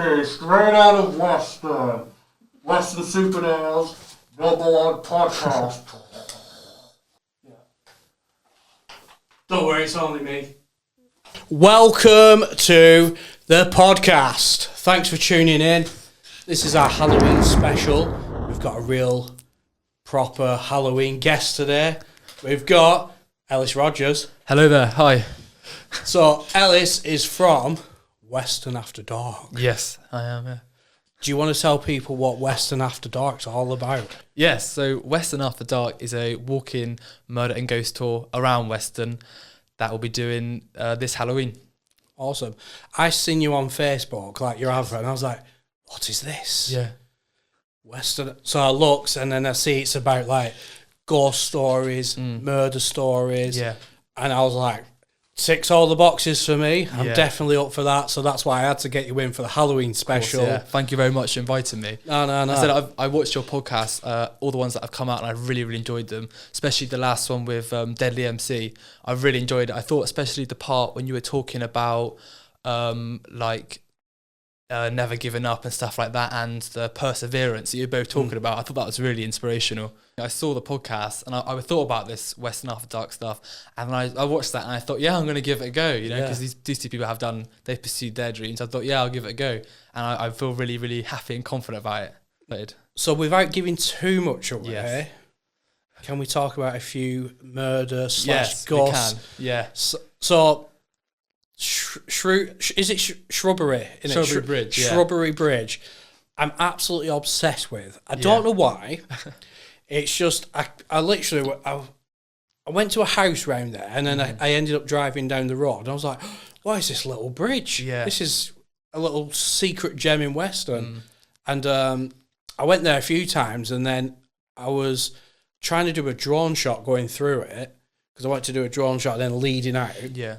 Straight Outta Weston. Weston-super-Mare's Double Odd Podcast. Don't worry, it's only me. Welcome to the podcast. Thanks for tuning in. This is our Halloween special. We've got a real proper Halloween guest today. We've got Ellis Rogers. Hello there, hi. So Ellis is from Weston After Dark. Yes, I am, yeah. Do you want to tell people what Weston After Dark's all about? Yes, so Weston After Dark is a walk-in murder and ghost tour around Weston that we'll be doing this Halloween. Awesome. I seen you on Facebook, like your advert, and I was like, what is this? Yeah. Weston. So I looked, and then I see it's about like ghost stories, murder stories. Yeah. And I was like, ticks all the boxes for me. I'm Yeah. definitely up for that. So that's why I had to get you in for the Halloween special. Course, yeah. Thank you very much for inviting me. No. I said I watched your podcast, all the ones that have come out, and I really, really enjoyed them, especially the last one with Deadly MC. I really enjoyed it. I thought especially the part when you were talking about never giving up and stuff like that, and the perseverance that you're both talking about. I thought that was really inspirational. I saw the podcast and I thought about this Weston After Dark stuff, and I watched that and I thought, yeah, I'm going to give it a go, because these two people they've pursued their dreams. I thought, yeah, I'll give it a go, and I feel really, really happy and confident about it. So without giving too much away, Yes. can we talk about a few murder / Yes, we ghosts? can. Yeah. So is it Shrubbery? Shrubbery Bridge, yeah. Shrubbery Bridge. I'm absolutely obsessed with. I don't know why. It's just I literally I went to a house round there, and then I ended up driving down the road, and I was like, "Why is this little bridge? Yeah. This is a little secret gem in Weston." And I went there a few times, and then I was trying to do a drone shot going through it because I wanted to do a drone shot, then leading out. Yeah.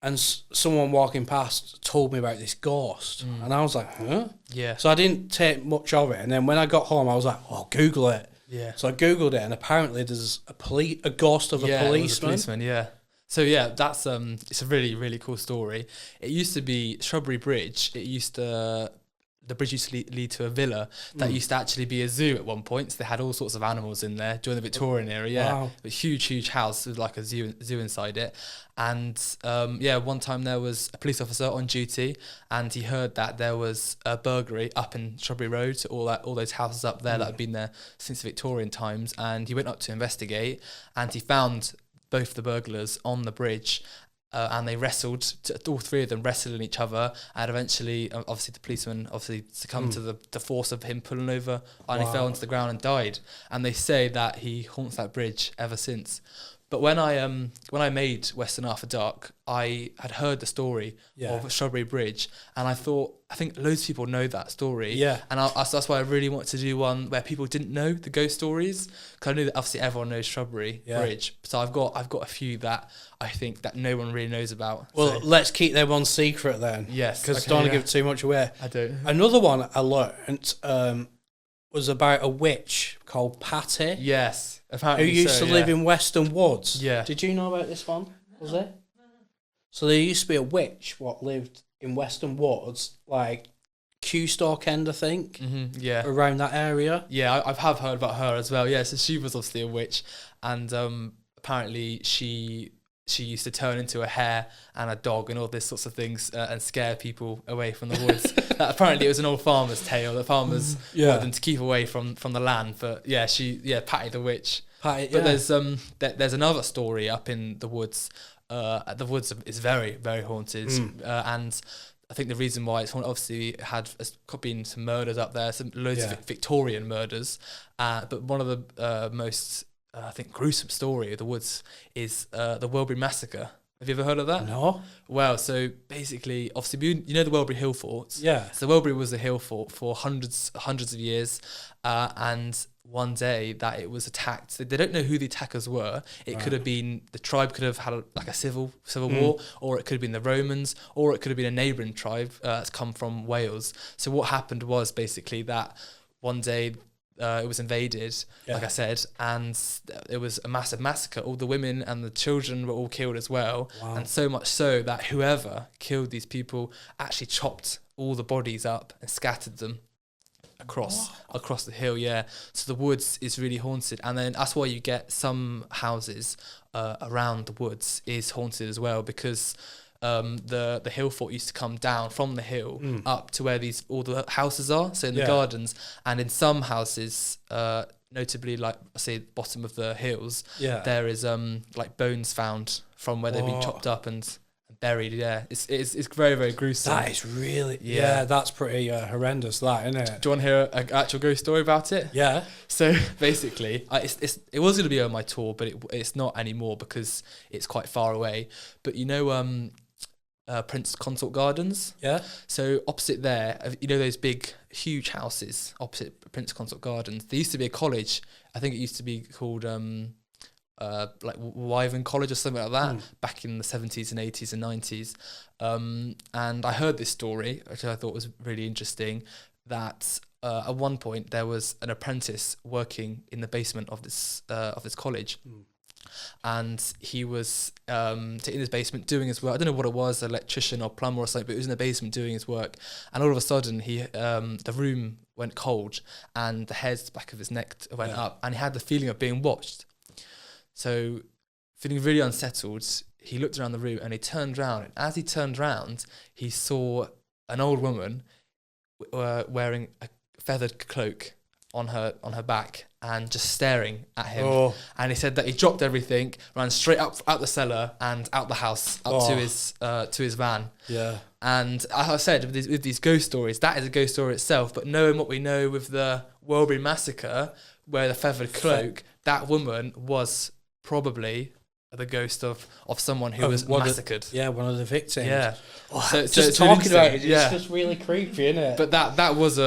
And someone walking past told me about this ghost, and I was like, "Huh?" Yeah. So I didn't take much of it, and then when I got home, I was like, "Oh, Google it." Yeah. So I googled it, and apparently there's a ghost of a It was policeman. a policeman, yeah. So yeah, that's it's a really, really cool story. It used to be Shrubbery Bridge. The bridge used to lead to a villa that used to actually be a zoo at one point. So they had all sorts of animals in there during the Victorian era. Yeah, Wow. a huge house with like a zoo inside it. And one time there was a police officer on duty, and he heard that there was a burglary up in Shrubbery Road, all those houses up there that had been there since the Victorian times. And he went up to investigate, and he found both the burglars on the bridge. And they wrestled, all three of them wrestled in each other, and eventually, obviously, the policeman succumbed to the force of him pulling over, and he fell onto the ground and died. And they say that he haunts that bridge ever since. But when I made Weston After Dark, I had heard the story of Shrubbery Bridge, and I think loads of people know that story. Yeah. And that's why I really want to do one where people didn't know the ghost stories, because I know that obviously everyone knows Shrubbery Bridge. So I've got a few that I think that no one really knows about. Well, let's keep them on secret then. Yes. Because don't want to give too much away. I don't. Another one I learnt was about a witch called Patty. Yes. Who Apparently used to live in Weston Woods. Yeah. Did you know about this one? Was it? So there used to be a witch what lived in Weston Woods, like Q-Stock End, I think. Mm-hmm, yeah. Around that area. Yeah, I have heard about her as well. Yeah, so she was obviously a witch, and apparently she used to turn into a hare and a dog and all these sorts of things and scare people away from the woods. Apparently it was an old farmer's tale. The farmers wanted them to keep away from the land. But Patty the witch. But there's another story up in the woods. The woods is very, very haunted. And I think the reason why it's haunted, obviously has been some murders up there, loads of Victorian murders. But one of the most I think gruesome story of the woods is the Welbury Massacre. Have you ever heard of that? No. Well, so basically, obviously, you know the Welbury Hill Fort? Yeah. So Welbury was a hill fort for hundreds of years, and one day that it was attacked. They don't know who the attackers were. It could have been, the tribe could have had a civil war, or it could have been the Romans, or it could have been a neighbouring tribe that's come from Wales. So what happened was basically that one day it was invaded, like I said, and it was a massive massacre. All the women and the children were all killed as well. Wow. And so much so that whoever killed these people actually chopped all the bodies up and scattered them across the hill. Yeah, so the woods is really haunted, and then that's why you get some houses around the woods is haunted as well, because the hill fort used to come down from the hill up to where all the houses are, so in the gardens, and in some houses, notably like I say bottom of the hills, there is like bones found from where they've been chopped up and buried. It's very, very gruesome. That is really that's pretty horrendous, that, isn't it? Do you want to hear an actual ghost story about it? Yeah. So basically, it was going to be on my tour, but it's not anymore because it's quite far away. But you know, Prince Consort Gardens. Yeah. So opposite there, you know those big, huge houses opposite Prince Consort Gardens. There used to be a college. I think it used to be called like Wyvern College or something like that, back in the 70s and 80s and 90s. And I heard this story, which I thought was really interesting, that at one point there was an apprentice working in the basement of this college. And he was in his basement doing his work. I don't know what it was, electrician or plumber or something, but he was in the basement doing his work. And all of a sudden, the room went cold, and the hairs back of his neck went up, and he had the feeling of being watched. So, feeling really unsettled, he looked around the room and he turned around. And as he turned around, he saw an old woman wearing a feathered cloak on her back and just staring at him. And he said that he dropped everything, ran straight out the cellar and out the house up to his van. Yeah. And as I said, with these ghost stories, that is a ghost story itself. But knowing what we know with the Welbury massacre, where the feathered cloak, that woman was probably the ghost of someone who was massacred. One of the victims. Yeah. So just talking about it, it's just really creepy, isn't it? But that was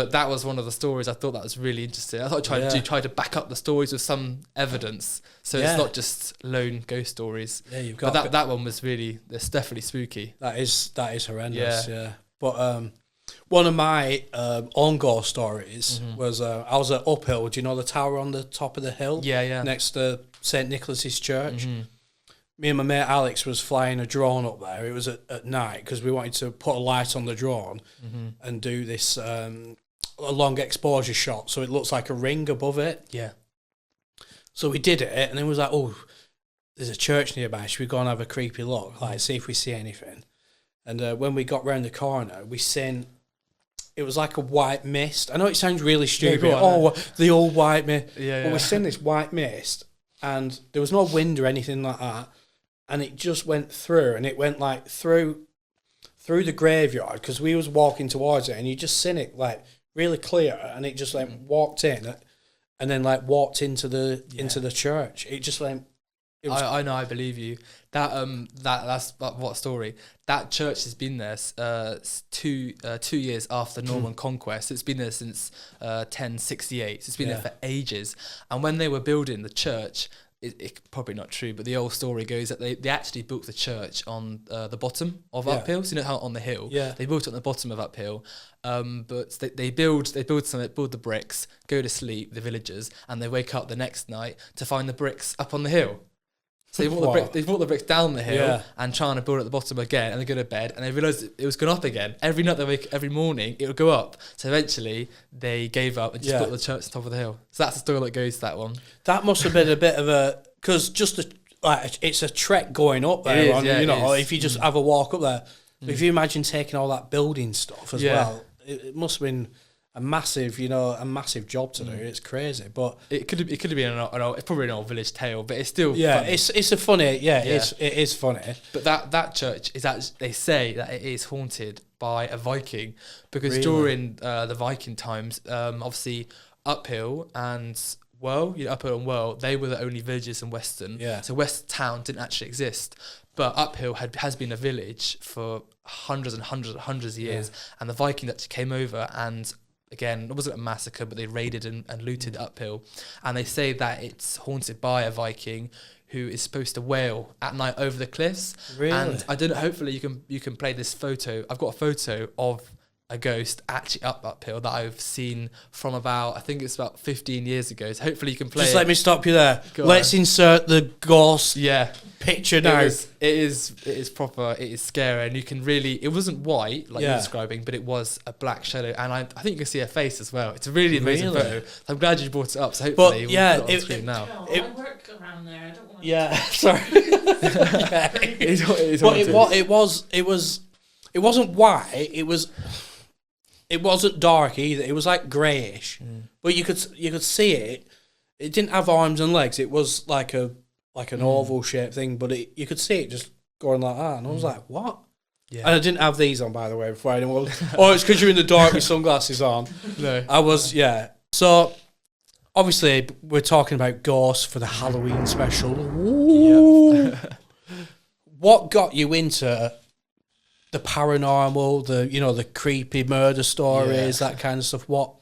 one of the stories. I thought that was really interesting. I thought I tried to back up the stories with some evidence, so it's not just lone ghost stories. Yeah, you've got. But that one was it's definitely spooky. That is horrendous. Yeah. But one of my own ghost stories was I was at Uphill. Do you know the tower on the top of the hill? Yeah. Next to St. Nicholas's Church. Me and my mate Alex was flying a drone up there. It was at night because we wanted to put a light on the drone and do this a long exposure shot so it looks like a ring above it. Yeah. So we did it, and then it was like, oh, there's a church nearby. Should we go and have a creepy look? Like, see if we see anything. And when we got round the corner, we seen... It was like a white mist. I know it sounds really stupid. The old white mist. But we seen this white mist, and there was no wind or anything like that. And it just went through, and it went like through the graveyard, because we was walking towards it, and you just seen it like really clear, and it just like walked in, and then like walked into the church. It just like... I know, I believe you. That's what story. That church has been there 2 years after Norman conquest. It's been there since 1068. So it's been there for ages. And when they were building the church, it's probably not true, but the old story goes that they actually built the church on the bottom of Uphill. So you know how on the hill, they built it on the bottom of Uphill. But they build the bricks, go to sleep, the villagers, and they wake up the next night to find the bricks up on the hill. So they brought the bricks down the hill and trying to build at the bottom again, and they go to bed and they realised it was going up again. Every night every morning it would go up. So eventually they gave up and just built the church on top of the hill. So that's the story that goes to that one. That must have been a bit of a... Because it's a trek going up there. If you just have a walk up there. If you imagine taking all that building stuff as well, it must have been... a massive job to do. It's crazy, but it could have been it's probably an old village tale, but it's still funny. It's a funny it is funny. But that church is actually, they say that it is haunted by a Viking, because during the Viking times, obviously Uphill and Uphill and Well, they were the only villages in Weston. Yeah. So West Town didn't actually exist, but Uphill has been a village for hundreds of years, and the Vikings actually came over and. Again, it wasn't a massacre, but they raided and looted Uphill. And they say that it's haunted by a Viking who is supposed to wail at night over the cliffs. Really? And I don't know, hopefully you can play this photo. I've got a photo of a ghost actually uphill that I've seen from about, I think it's about 15 years ago. So hopefully you can play. Just let me stop you there. Go Let's on. insert the ghost Yeah. picture now. It is proper. It is scary, and you can really. It wasn't white like you're describing, but it was a black shadow, and I think you can see a face as well. It's a really amazing photo. So I'm glad you brought it up. So hopefully, we'll put it on screen now. No, I work around there. I don't want to. Yeah, sorry. It wasn't white. It wasn't dark either. It was like greyish, but you could see it. It didn't have arms and legs. It was like an oval shaped thing, but you could see it just going like that. And I was like, what? Yeah. And I didn't have these on, by the way, before anyone. Oh, it's because you're in the dark with sunglasses on. No, I was. Yeah. So obviously, we're talking about ghosts for the Halloween special. Yep. What got you into the paranormal, the creepy murder stories, that kind of stuff? What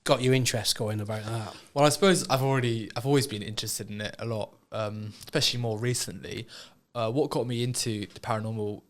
got you interest going about that? Well, I suppose I've always been interested in it a lot, especially more recently. What got me into the paranormal,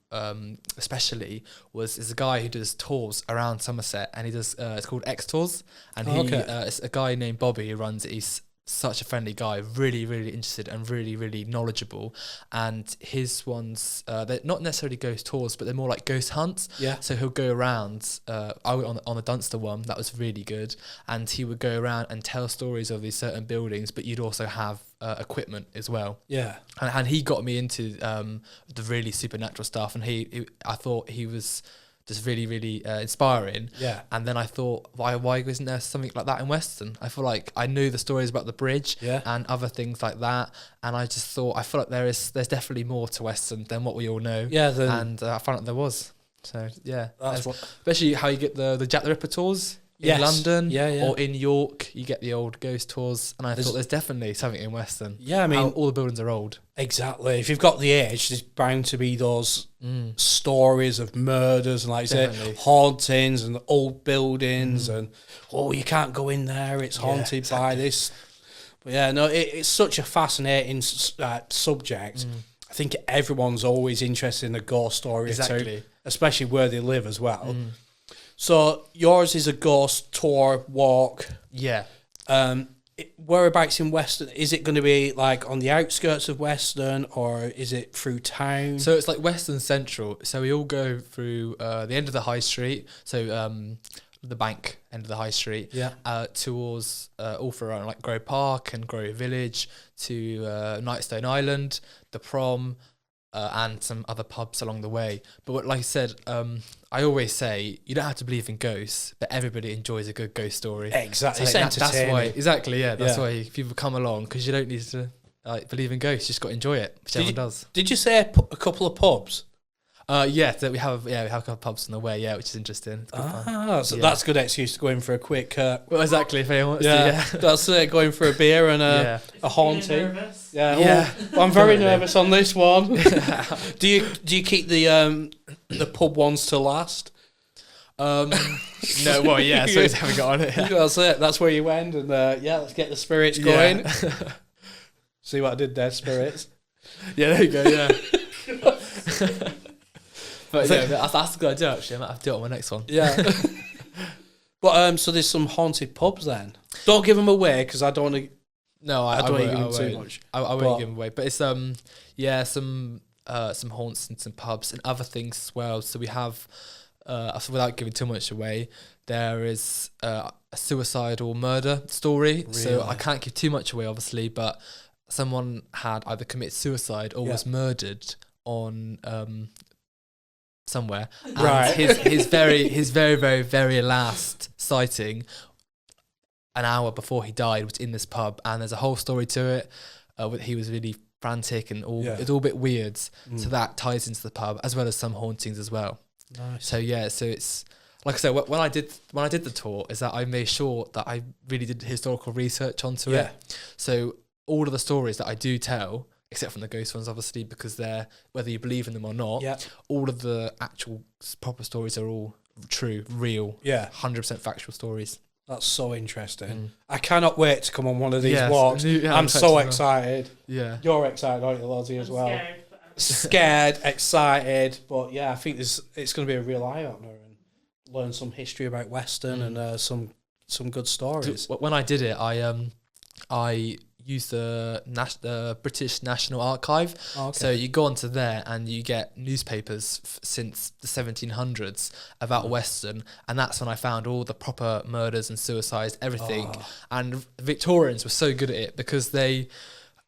especially, is a guy who does tours around Somerset, and he does it's called X Tours, and it's a guy named Bobby who runs it. He's such a friendly guy, really, really interested and really, really knowledgeable. And his ones, they're not necessarily ghost tours, but they're more like ghost hunts. Yeah. So he'll go around. I went on the Dunster one. That was really good. And he would go around and tell stories of these certain buildings, but you'd also have equipment as well. Yeah. And he got me into the really supernatural stuff. And I thought he was just really, really inspiring. Yeah. And then I thought, why isn't there something like that in Weston? I feel like I knew the stories about the bridge and other things like that. And I just thought, I feel like there's definitely more to Weston than what we all know. Yeah. And I found out there was. So, yeah. Especially how you get the Jack the Ripper tours. In London or in York, you get the old ghost tours, and I thought there's definitely something in Weston. Yeah, I mean, all the buildings are old. Exactly. If you've got the age, there's bound to be those stories of murders and, like you say, hauntings and old buildings, and you can't go in there; it's haunted by this. But yeah, no, it's such a fascinating subject. I think everyone's always interested in a ghost story too, especially where they live as well. So yours is a ghost tour walk. Yeah. Whereabouts in Weston? Is it going to be like on the outskirts of Weston, or is it through town? So it's like Weston Central. So we all go through the end of the High Street. So the bank end of the High Street. Yeah. Towards all around like Grove Park and Grove Village to Nightstone Island, the Prom. And some other pubs along the way. But like I said, I always say you don't have to believe in ghosts, but everybody enjoys a good ghost story. Exactly, so it's entertaining. That's why people come along, because you don't need to believe in ghosts. You just got to enjoy it, which everyone does. Did you say a couple of pubs? So we have a couple of pubs on the way, which is interesting. So that's a good excuse to go in for a quick. Well, exactly, if anyone wants to. That's going for a beer and a haunting. Yeah. Well, I'm very nervous on this one. Do you keep the pub ones to last? No, well, yeah. So we got on it. Yeah. That's it. That's where you went, and let's get the spirits going. See what I did there, spirits. Yeah, there you go. Yeah. But that's a good idea, actually. I might have to do it on my next one. Yeah. But so there's some haunted pubs then. Don't give them away, because I don't want to. No, I don't want to give them too much. I won't give them away. But it's some haunts and some pubs and other things as well. So we have, without giving too much away, there is a suicidal murder story. Really? So I can't give too much away, obviously, but someone had either committed suicide or was murdered on somewhere. And his very, very, very last sighting, an hour before he died, was in this pub, and there's a whole story to it. He was really frantic and it's all a bit weird. So that ties into the pub, as well as some hauntings as well. Nice. So so it's like I said, when I did the tour, is that I made sure that I really did historical research onto it. So all of the stories that I do tell, except from the ghost ones, obviously, because they're, whether you believe in them or not, all of the actual proper stories are all true, real, 100% factual stories. That's so interesting. I cannot wait to come on one of these walks. I'm so excited. Yeah. You're excited, aren't you, Lozzie, as well? Scared, excited, but I think it's going to be a real eye-opener. And learn some history about Weston and some good stories. When I did it, I used the British National Archive. Oh, okay. So you go onto there and you get newspapers since the 1700s about Weston, and that's when I found all the proper murders and suicides, everything. And Victorians were so good at it because they,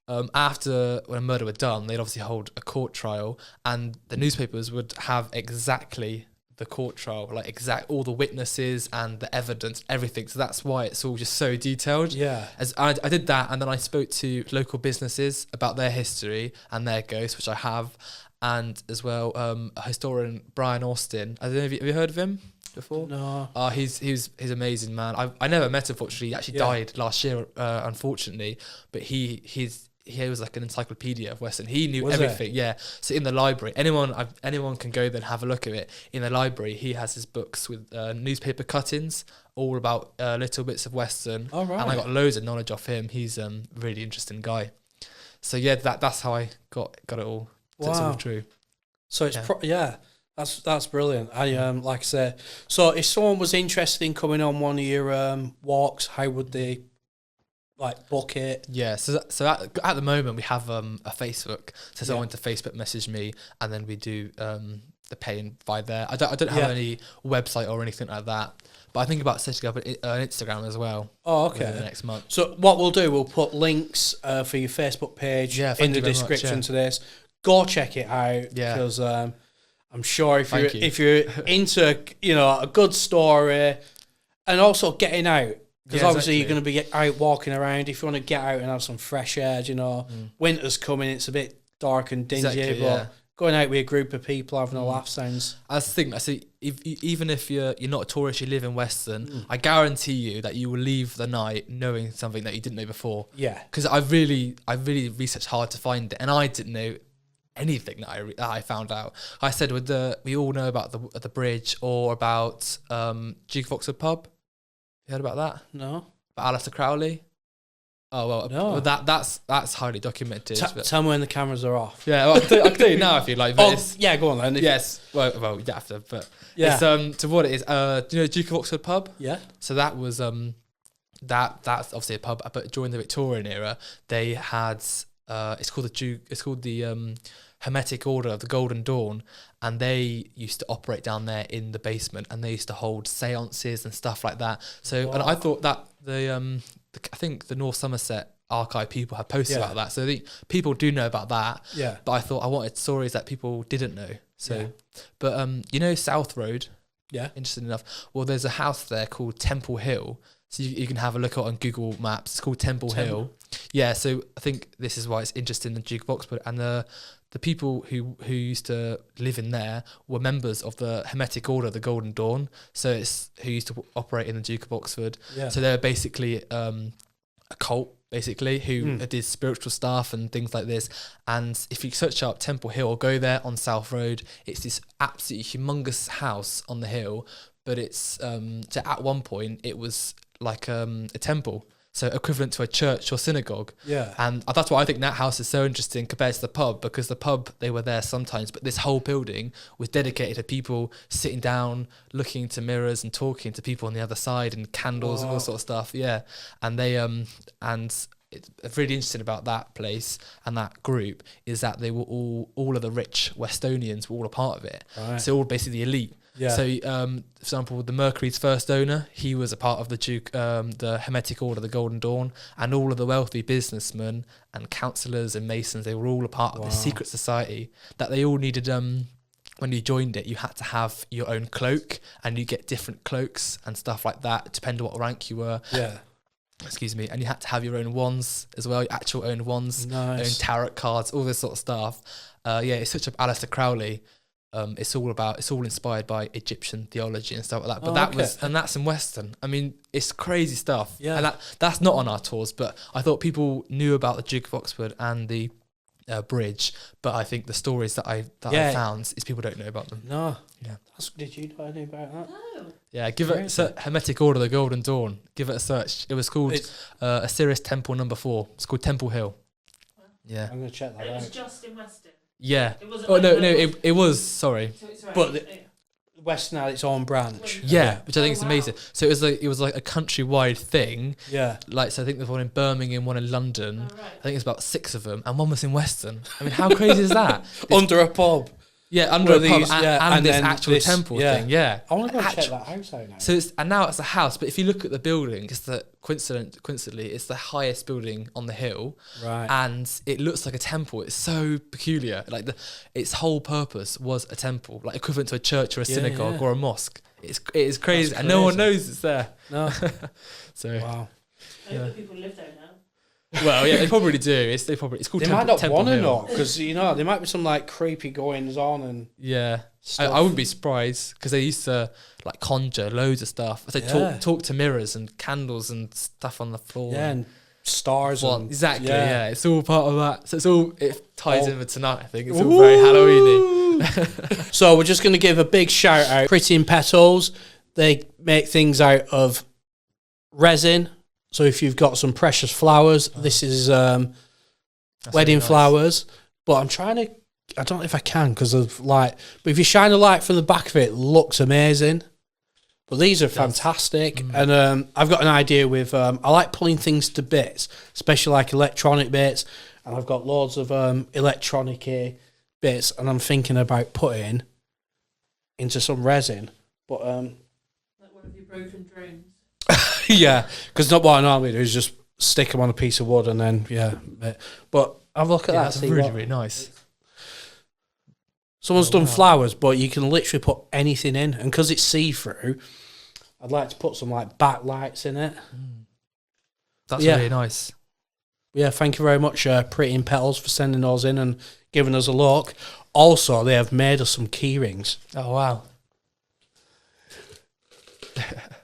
after when a murder was done, they'd obviously hold a court trial, and the newspapers would have exactly the court trial, like all the witnesses and the evidence, everything. So that's why it's all just so detailed. Yeah. As I did that, and then I spoke to local businesses about their history and their ghosts, which I have, and as well a historian, Brian Austin. I don't know, have you heard of him before? No. He's amazing, man. I never met him, fortunately. He actually died last year, unfortunately. But he was like an encyclopedia of Weston. He knew everything. Yeah. So in the library, anyone can go there and have a look at it. In the library, he has his books with newspaper cuttings, all about little bits of Weston. Oh, right. And I got loads of knowledge off him. He's a really interesting guy. So yeah, that's how I got it all. So it's all true. So it's that's brilliant. I like I said. So if someone was interested in coming on one of your walks, how would they book it? Yeah, so at the moment we have a Facebook, so someone to Facebook message me, and then we do the paying by there. I don't have any website or anything like that, but I think about setting up an Instagram as well. Oh, okay. The next month. So what we'll do, we'll put links for your Facebook page in the description to this. Go check it out because I'm sure if you're into a good story and also getting out. Because obviously you're going to be out walking around. If you want to get out and have some fresh air, winter's coming, it's a bit dark and dingy, but going out with a group of people having a laugh sounds... I see, even if you're not a tourist, you live in Weston, I guarantee you that you will leave the night knowing something that you didn't know before. Yeah. Because I really researched hard to find it, and I didn't know anything that I found out. I said we all know about the bridge or about Duke of Oxford pub. You heard about that? No. About Aleister Crowley? Oh, well, no. That's highly documented. Tell me when the cameras are off. Yeah, well, I can tell you now if you like. But go on then. Yes, well, you have to, but it's to what it is. Do you know Duke of Oxford pub? Yeah. So that was that's obviously a pub, but during the Victorian era, they had it's called the Hermetic Order of the Golden Dawn, and they used to operate down there in the basement, and they used to hold seances and stuff like that. So, and I thought that I think the North Somerset archive people have posted about that, so I think people do know about that. Yeah. But I thought I wanted stories that people didn't know. So, but South Road. Yeah. Interesting enough. Well, there's a house there called Temple Hill. So you can have a look at it on Google Maps. It's called Temple Hill. Yeah, so I think this is why it's interesting, the Duke of Oxford. And the people who used to live in there were members of the Hermetic Order of the Golden Dawn. So it's who used to operate in the Duke of Oxford. Yeah. So they're basically a cult, basically, who did spiritual stuff and things like this. And if you search up Temple Hill or go there on South Road, it's this absolutely humongous house on the hill. But it's so at one point it was like a temple, so equivalent to a church or synagogue. Yeah. And that's why I think that house is so interesting compared to the pub, because the pub, they were there sometimes, but this whole building was dedicated to people sitting down, looking into mirrors and talking to people on the other side, and candles and all sort of stuff. Yeah. And they and it's really interesting about that place and that group is that they were all of the rich Westonians were all a part of it. Right. So all basically the elite. Yeah. So, for example, the Mercury's first owner, he was a part of the Hermetic Order, the Golden Dawn, and all of the wealthy businessmen and councillors and masons, they were all a part of this secret society that they all needed. When you joined it, you had to have your own cloak, and you get different cloaks and stuff like that, depending on what rank you were. Yeah. Excuse me. And you had to have your own wands as well, your actual own wands, own tarot cards, all this sort of stuff. It's such a Aleister Crowley. It's all inspired by Egyptian theology and stuff like that. But that's in Weston. I mean, it's crazy stuff. Yeah. And that's not on our tours, but I thought people knew about the Duke of Oxford and the bridge, but I think the stories that I found is people don't know about them. No. Yeah. Did you know anything about that? No. Yeah, give it a Hermetic Order, the Golden Dawn. Give it a search. It was called Osiris Temple Number 4. It's called Temple Hill. Yeah. I'm going to check that out. It was just in Weston. Yeah. It wasn't it was, sorry. But Weston had its own branch. Yeah, which I think is wow. amazing. So it was like a countrywide thing. Yeah. Like, so I think there's one in Birmingham, one in London. Oh, right. I think it's about 6 of them, and one was in Weston. I mean, how crazy is that? Under a pub. Yeah, under a pub, these, and this then actual this- temple yeah. thing. Yeah, I want to go check Actu- that house out now. So now it's a house, but if you look at the building, it's the coincidentally, it's the highest building on the hill, Right. and it looks like a temple. It's so peculiar. Like its whole purpose was a temple, like equivalent to a church or a synagogue or a mosque. It is crazy, and no one knows it's there. No. So Wow. I hope that people live there now. well, yeah, they probably do. It's called. They Temple, might not Temple want to Hill. know because there might be some like creepy goings on and Yeah. stuff. I wouldn't be surprised because they used to like conjure loads of stuff. They talk to mirrors and candles and stuff on the floor. Yeah, and stars. Well, and, exactly. yeah. Yeah, it's all part of that. So it ties Oh. in with tonight. I think it's all very Halloweeny. So we're just going to give a big shout out. Pretty in Petals. They make things out of resin. So if you've got some precious flowers, this is That's wedding really nice. flowers. But I'm trying to. I don't know if I can because of light. But if you shine a light from the back of it, it looks amazing. But these are fantastic. And I've got an idea with. I like pulling things to bits, especially like electronic bits. And I've got loads of electronic bits, and I'm thinking about putting into some resin. But Like one of your broken drones. yeah, because not what I normally do is just stick them on a piece of wood and then But have a look at Yeah, that. that's see really what- really nice. Someone's done flowers, but you can literally put anything in, and because it's see through, I'd like to put some like backlights in it. That's Yeah. really nice. Yeah, thank you very much, Pretty in Petals, for sending those in and giving us a look. Also, they have made us some key rings. Oh wow.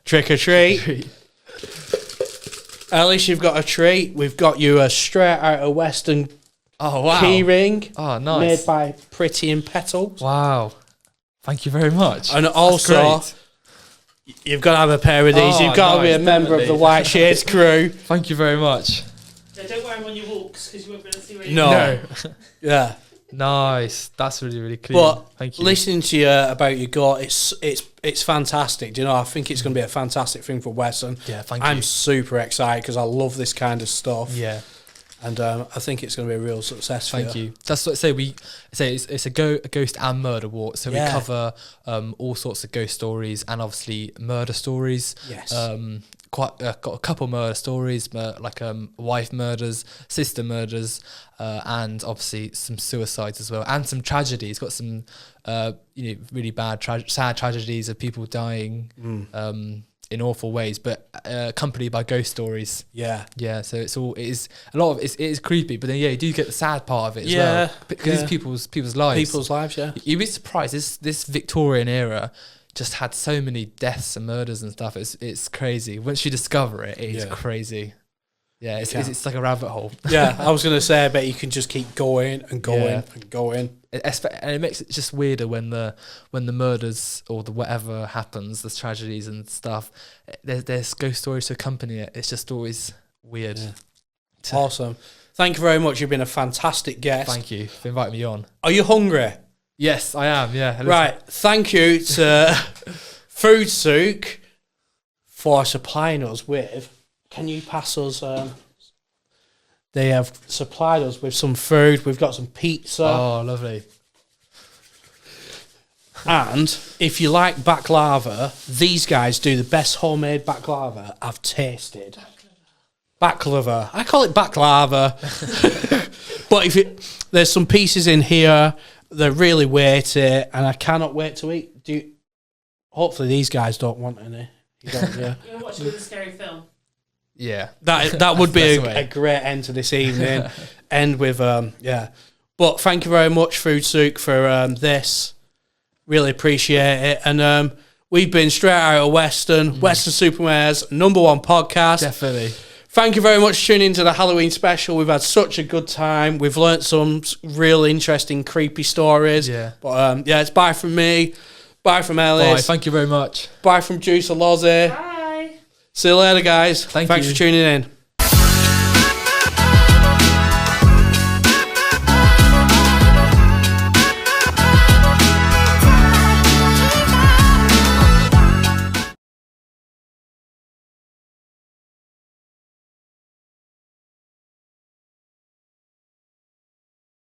Trick or treat. At least you've got a treat. We've got you a Straight Outta Weston Oh wow. key ring Oh nice. made by Pretty in Petals. Wow. Thank you very much. And That's also, great. you've got to have a pair of these. Oh, You've got to be nice, a member of the definitely. White Shades crew. Thank you very much. Yeah, don't wear them on your walks because you won't be able to see where you No. are. Yeah. Nice. That's really really clean. But Thank you. listening to you about your goal, it's fantastic. Do you know? I think it's going to be a fantastic thing for Weston. Yeah, thank I'm you. super excited because I love this kind of stuff. Yeah. And I think it's going to be a real success for Thank you. That's what I say. We say it's a ghost and murder walk. So Yeah. we cover all sorts of ghost stories and obviously murder stories. Yes. Got a couple murder stories, like wife murders, sister murders, and obviously some suicides as well, and some tragedies. Got some really bad, sad tragedies of people dying in awful ways, but accompanied by ghost stories. Yeah. Yeah, so it is creepy, but then you do get the sad part of it as Yeah, well, because it's people's lives. People's lives, yeah. You'd be surprised. This Victorian era just had so many deaths and murders and stuff. It's crazy. Once you discover it, it is Yeah. crazy. Yeah, Yeah. it's like a rabbit hole. Yeah, I was going to say, I bet you can just keep going and going Yeah. and going. And it makes it just weirder when the murders or the whatever happens, the tragedies and stuff. There's ghost stories to accompany it. It's just always weird. Yeah. Awesome. Thank you very much. You've been a fantastic guest. Thank you for inviting me on. Are you hungry? Yes, I am. Yeah. Right. Thank you to Food Souk for supplying us with. Can you pass us? They have supplied us with some food. We've got some pizza. Oh, lovely. And if you like baklava, these guys do the best homemade baklava I've tasted. Baklava. I call it baklava. But there's some pieces in here. They're really weighty, and I cannot wait to eat. Hopefully these guys don't want any. You don't, yeah. You're watching a scary film. Yeah. That would be That's the way. a great end to this evening. End with yeah. But thank you very much, Food Souk, for this. Really appreciate it. And we've been Straight Outta Weston, Weston-super-Mare's #1 podcast. Definitely. Thank you very much for tuning into the Halloween special. We've had such a good time. We've learnt some real interesting, creepy stories. Yeah. But yeah, it's bye from me. Bye from Bye. Ellis. Thank you very much. Bye from Juicer Lozzie. Bye. See you later, guys. Thanks for tuning in.